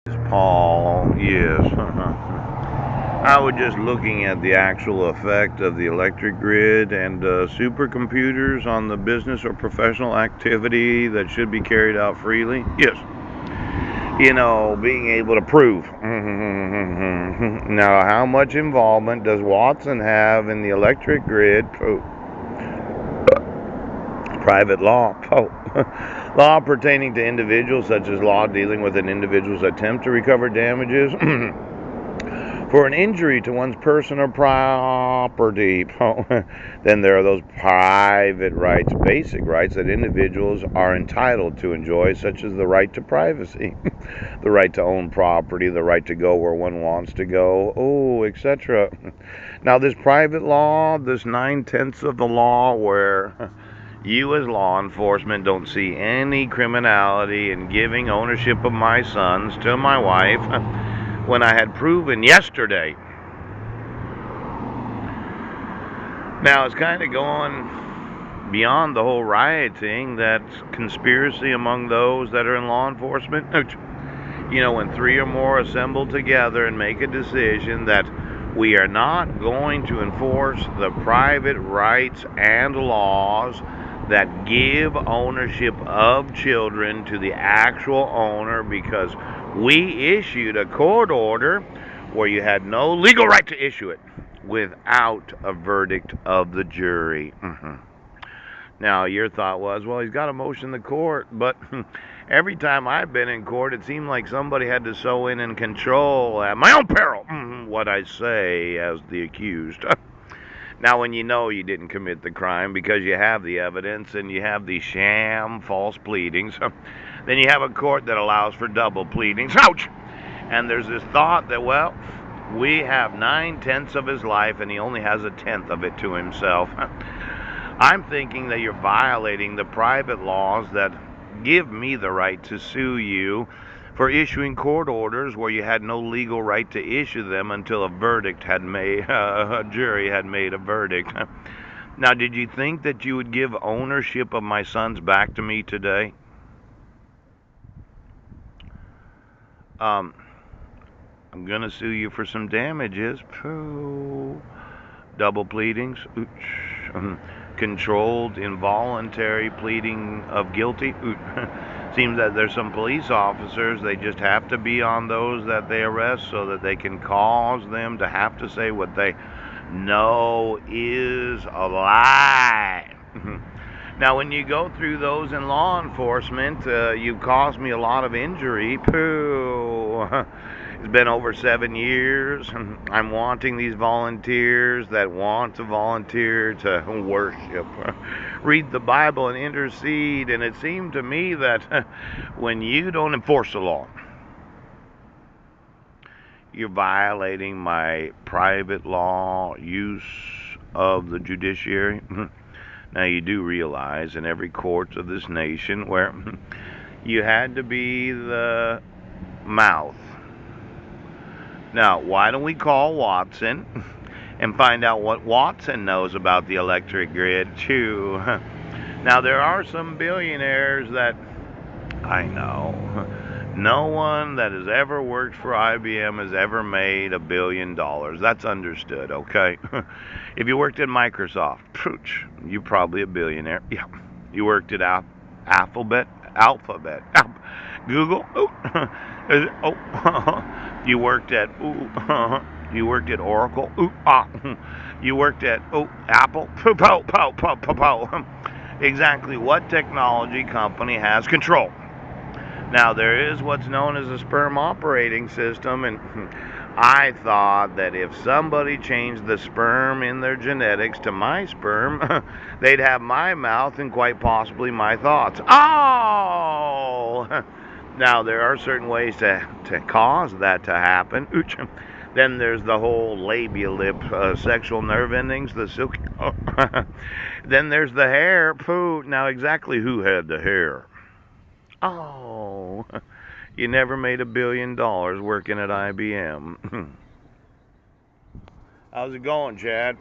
Paul, yes. I was just looking at the actual effect of the electric grid and supercomputers on the business or professional activity that should be carried out freely. Yes. Being able to prove. Now, how much involvement does Watson have in the electric grid? Private law. Law pertaining to individuals, such as law dealing with an individual's attempt to recover damages for an injury to one's person or property. Then there are those private rights, basic rights that individuals are entitled to enjoy, such as the right to privacy, the right to own property, the right to go where one wants to go, etc. Now, this private law, this 9/10 of the law, where you as law enforcement don't see any criminality in giving ownership of my sons to my wife when I had proven yesterday. Now it's kind of going beyond the whole rioting, that conspiracy among those that are in law enforcement. When three or more assemble together and make a decision that we are not going to enforce the private rights and laws that give ownership of children to the actual owner, because we issued a court order where you had no legal right to issue it without a verdict of the jury. Now, your thought was, well, he's got a motion in the court, but every time I've been in court, it seemed like somebody had to sew in and control at my own peril what I say as the accused. Now, when you know you didn't commit the crime because you have the evidence and you have the sham false pleadings, then you have a court that allows for double pleadings. Ouch! And there's this thought that, well, we have 9/10 of his life and he only has 1/10 of it to himself. I'm thinking that you're violating the private laws that give me the right to sue you for issuing court orders where you had no legal right to issue them until a jury had made a verdict. Now, did you think that you would give ownership of my sons back to me today? I'm gonna sue you for some damages. Double pleadings. Controlled involuntary pleading of guilty. Seems that there's some police officers, they just have to be on those that they arrest so that they can cause them to have to say what they know is a lie. Now, when you go through those in law enforcement, you caused me a lot of injury. It's been over 7 years. I'm wanting these volunteers that want to volunteer to worship, read the Bible, and intercede. And it seemed to me that when you don't enforce the law, you're violating my private law use of the judiciary. Now, you do realize in every court of this nation where you had to be the mouth. Now, why don't we call Watson and find out what Watson knows about the electric grid, too? Now, there are some billionaires that I know. No one that has ever worked for IBM has ever made $1 billion. That's understood, okay? If you worked at Microsoft, you're probably a billionaire. Yeah. You worked at Alphabet, Google. You worked at you worked at Oracle. You worked at Apple. Exactly what technology company has control? Now, there is what's known as a sperm operating system, and I thought that if somebody changed the sperm in their genetics to my sperm, they'd have my mouth and quite possibly my thoughts. Oh! Now, there are certain ways to cause that to happen. Then there's the whole labial lip, sexual nerve endings, the silky. Then there's the hair. Now, exactly who had the hair? Oh, you never made $1 billion working at IBM. How's it going, Chad?